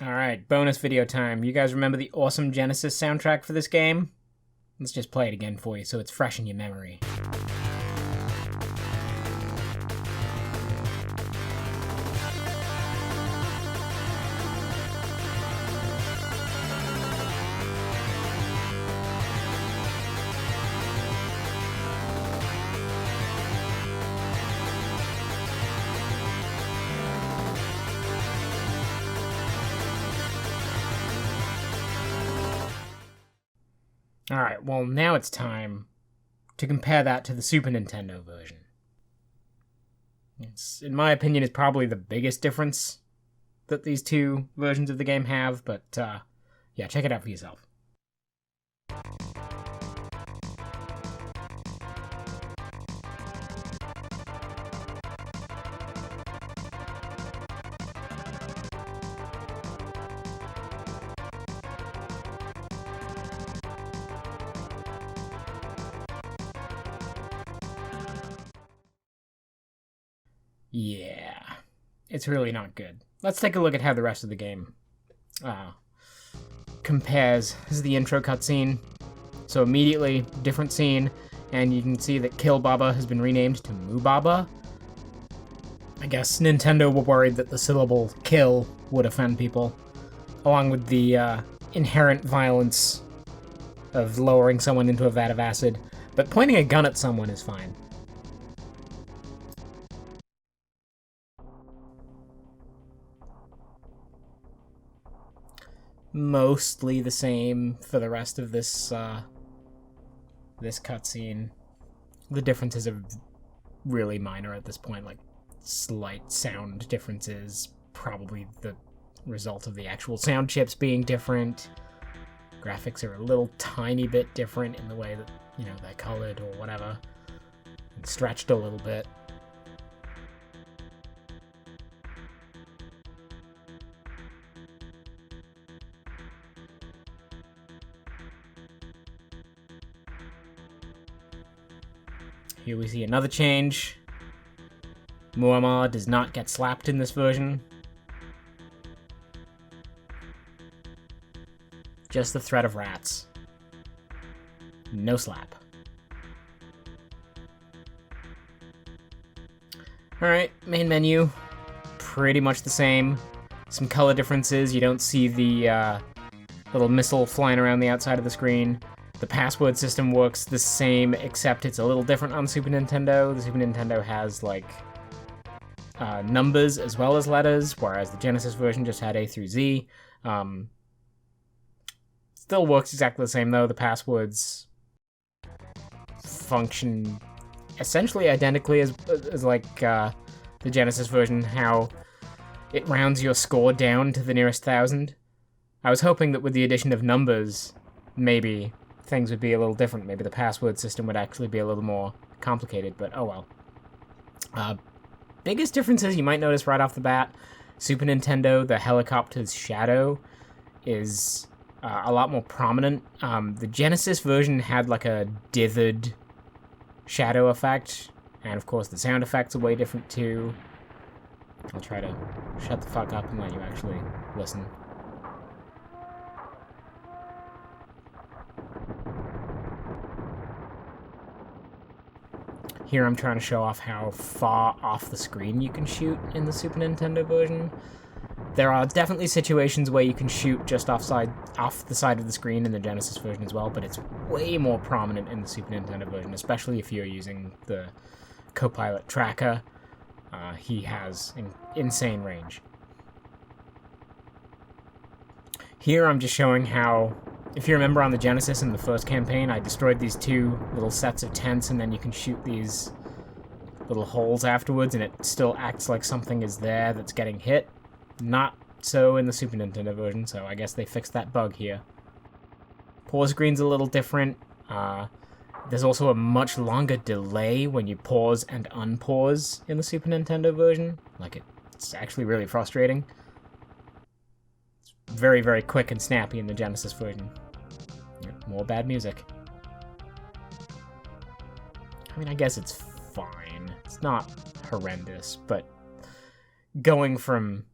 Alright, bonus video time. You guys remember the awesome Genesis soundtrack for this game? Let's just play it again for you so it's fresh in your memory. Alright, well now it's time to compare that to the Super Nintendo version. In my opinion, it's probably the biggest difference that these two versions of the game have, but yeah, check it out for yourself. Yeah, it's really not good. Let's take a look at how the rest of the game compares. This is the intro cutscene. So immediately, different scene, and you can see that Kill Baba has been renamed to Moo Baba. I guess Nintendo were worried that the syllable kill would offend people, along with the inherent violence of lowering someone into a vat of acid, but pointing a gun at someone is fine. Mostly the same for the rest of this this cutscene. The differences are really minor at this point, like slight sound differences, probably the result of the actual sound chips being different. Graphics are a little tiny bit different in the way that, you know, they're colored or whatever, and stretched a little bit. Here we see another change. Muammar does not get slapped in this version. Just the threat of rats. No slap. Alright, main menu. Pretty much the same. Some color differences. You don't see the little missile flying around the outside of the screen. The password system works the same, except it's a little different on the Super Nintendo. The Super Nintendo has, like, numbers as well as letters, whereas the Genesis version just had A through Z. Still works exactly the same, though. The passwords function essentially identically as like, the Genesis version, how it rounds your score down to the nearest 1,000. I was hoping that with the addition of numbers, maybe things would be a little different. Maybe the password system would actually be a little more complicated, but oh well. Biggest differences you might notice right off the bat: Super Nintendo, the helicopter's shadow is a lot more prominent. The Genesis version had like a dithered shadow effect, and of course the sound effects are way different too. I'll try to shut the fuck up and let you actually listen. Here I'm trying to show off how far off the screen you can shoot in the Super Nintendo version. There are definitely situations where you can shoot just off the side of the screen in the Genesis version as well, but it's way more prominent in the Super Nintendo version, especially if you're using the Copilot tracker. He has an insane range. Here I'm just showing how, if you remember on the Genesis in the first campaign, I destroyed these two little sets of tents, and then you can shoot these little holes afterwards, and it still acts like something is there that's getting hit. Not so in the Super Nintendo version, so I guess they fixed that bug here. Pause screen's a little different. There's also a much longer delay when you pause and unpause in the Super Nintendo version. Like, it's actually really frustrating. It's very, very quick and snappy in the Genesis version. More bad music. I mean, I guess it's fine. It's not horrendous, but going from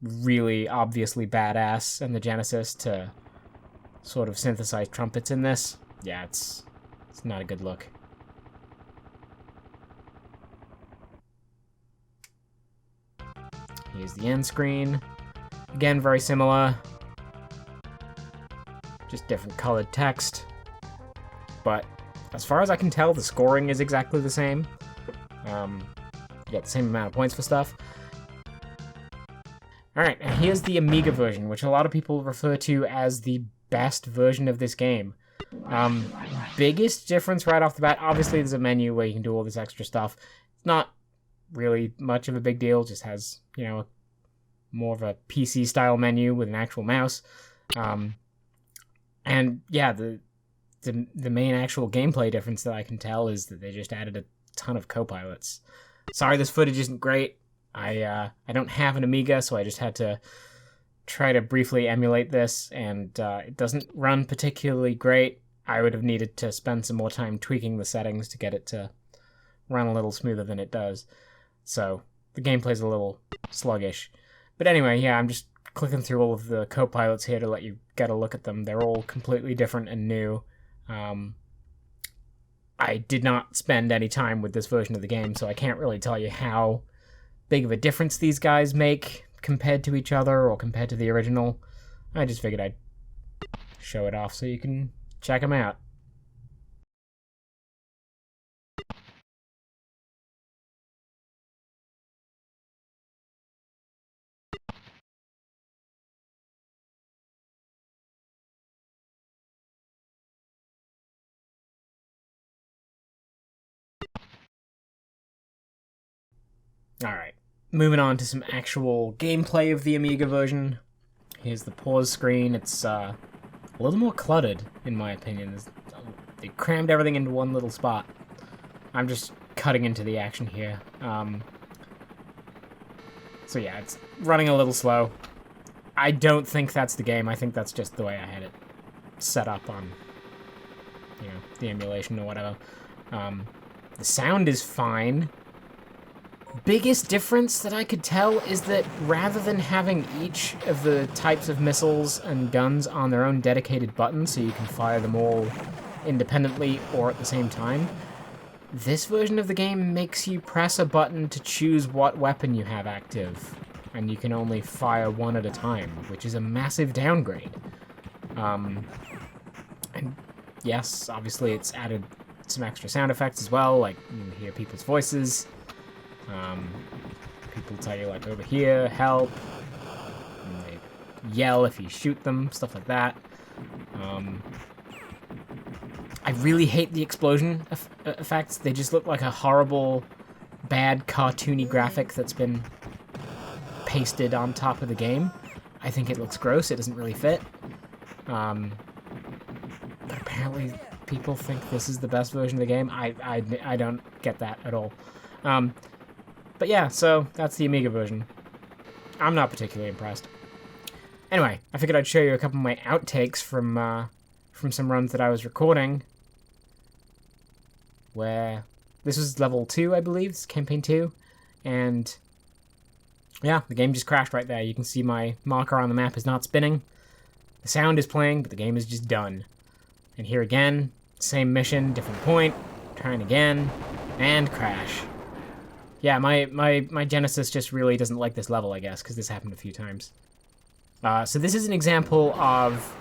really obviously badass in the Genesis to sort of synthesize trumpets in this. Yeah, it's not a good look. Here's the end screen. Again, very similar. Just different colored text. But as far as I can tell, the scoring is exactly the same. You get the same amount of points for stuff. Alright, and here's the Amiga version, which a lot of people refer to as the best version of this game. Biggest difference right off the bat, obviously there's a menu where you can do all this extra stuff. It's not really much of a big deal, just has, you know, more of a PC-style menu with an actual mouse. And yeah, the main actual gameplay difference that I can tell is that they just added a ton of co-pilots. Sorry this footage isn't great. I don't have an Amiga, so I just had to try to briefly emulate this, and it doesn't run particularly great. I would have needed to spend some more time tweaking the settings to get it to run a little smoother than it does. So the gameplay's a little sluggish. But anyway, yeah, I'm just clicking through all of the co-pilots here to let you get a look at them. They're all completely different and new. I did not spend any time with this version of the game, so I can't really tell you how big of a difference these guys make compared to each other or compared to the original. I just figured I'd show it off so you can check them out. Alright, moving on to some actual gameplay of the Amiga version. Here's the pause screen. It's a little more cluttered, in my opinion. They crammed everything into one little spot. I'm just cutting into the action here. So yeah, it's running a little slow. I don't think that's the game. I think that's just the way I had it set up on, you know, the emulation or whatever. The sound is fine. Biggest difference that I could tell is that rather than having each of the types of missiles and guns on their own dedicated button so you can fire them all independently or at the same time, this version of the game makes you press a button to choose what weapon you have active, and you can only fire one at a time, which is a massive downgrade. And yes, obviously it's added some extra sound effects as well, like you can hear people's voices. People tell you, like, over here, help, and they yell if you shoot them, stuff like that. I really hate the explosion effects. They just look like a horrible, bad, cartoony graphic that's been pasted on top of the game. I think it looks gross. It doesn't really fit. But apparently people think this is the best version of the game. I don't get that at all. But yeah, so that's the Amiga version. I'm not particularly impressed. Anyway, I figured I'd show you a couple of my outtakes from some runs that I was recording. Where this was level 2, I believe. This is campaign 2. And yeah, the game just crashed right there. You can see my marker on the map is not spinning. The sound is playing, but the game is just done. And here again, same mission, different point. Trying again, and crash. Yeah, my Genesis just really doesn't like this level, I guess, because this happened a few times. So this is an example of...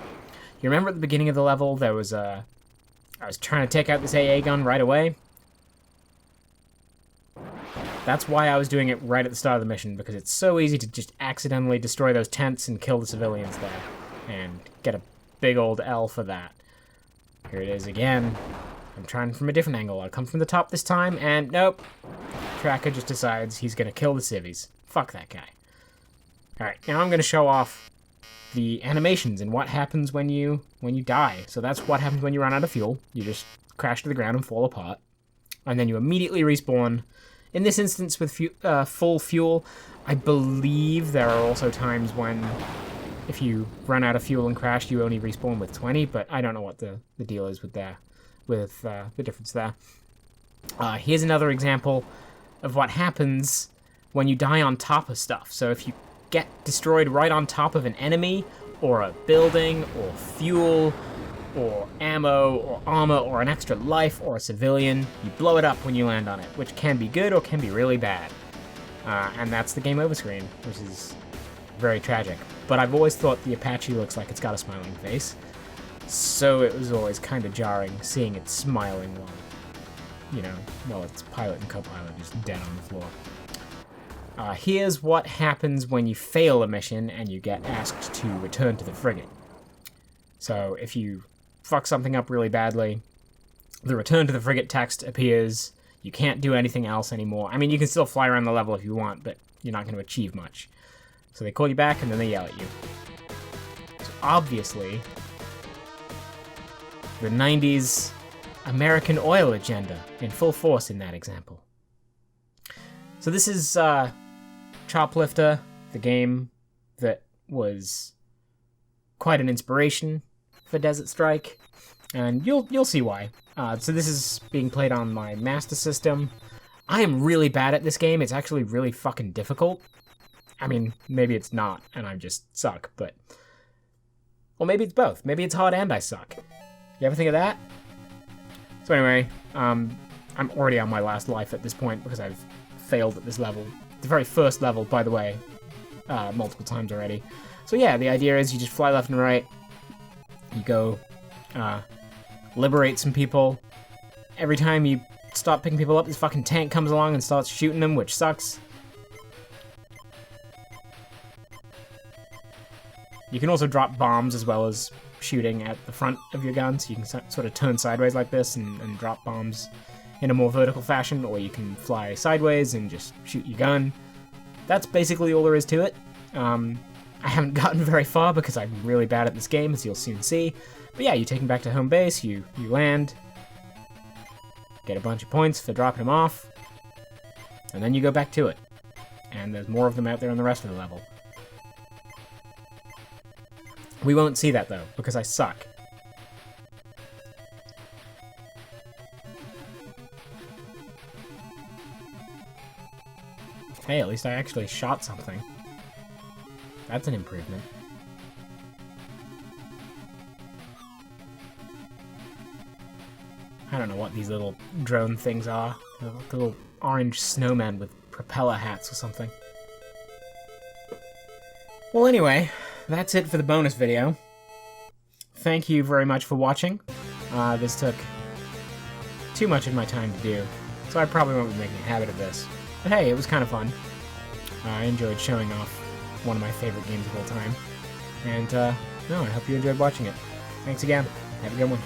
You remember at the beginning of the level, there was a... I was trying to take out this AA gun right away. That's why I was doing it right at the start of the mission, because it's so easy to just accidentally destroy those tents and kill the civilians there. And get a big old L for that. Here it is again. I'm trying from a different angle. I'll come from the top this time, and nope. Tracker just decides he's gonna kill the civvies. Fuck that guy. Alright, now I'm gonna show off the animations and what happens when you die. So that's what happens when you run out of fuel. You just crash to the ground and fall apart. And then you immediately respawn. In this instance with full fuel, I believe there are also times when if you run out of fuel and crash, you only respawn with 20, but I don't know what the deal is with the difference there. Here's another example of what happens when you die on top of stuff. So if you get destroyed right on top of an enemy, or a building, or fuel, or ammo, or armor, or an extra life, or a civilian, you blow it up when you land on it, which can be good or can be really bad. And that's the game over screen, which is very tragic. But I've always thought the Apache looks like it's got a smiling face, so it was always kind of jarring seeing it smiling while its pilot and co-pilot is dead on the floor. Here's what happens when you fail a mission and you get asked to return to the frigate. So if you fuck something up really badly, the return to the frigate text appears. You can't do anything else anymore. I mean, you can still fly around the level if you want, but you're not going to achieve much. So they call you back and then they yell at you. So obviously, the 90s American oil agenda in full force in that example. So this is Choplifter, the game that was quite an inspiration for Desert Strike, and you'll see why. So this is being played on my Master System. I am really bad at this game. It's actually really fucking difficult. I mean, maybe it's not, and I just suck, but... Or maybe it's both. Maybe it's hard and I suck. You ever think of that? So anyway, I'm already on my last life at this point because I've failed at this level. The very first level, by the way, multiple times already. So yeah, the idea is you just fly left and right. You go liberate some people. Every time you stop picking people up, this fucking tank comes along and starts shooting them, which sucks. You can also drop bombs as well as shooting at the front of your gun, so you can sort of turn sideways like this and drop bombs in a more vertical fashion, or you can fly sideways and just shoot your gun. That's basically all there is to it. I haven't gotten very far because I'm really bad at this game, as you'll soon see. But yeah, you take them back to home base, you land, get a bunch of points for dropping them off, and then you go back to it. And there's more of them out there on the rest of the level. We won't see that, though, because I suck. Hey, at least I actually shot something. That's an improvement. I don't know what these little drone things are. They're like little orange snowmen with propeller hats or something. Well, anyway, that's it for the bonus video. Thank you very much for watching. This took too much of my time to do, so I probably won't be making a habit of this. But hey, it was kind of fun. I enjoyed showing off one of my favorite games of all time. And, no, I hope you enjoyed watching it. Thanks again. Have a good one.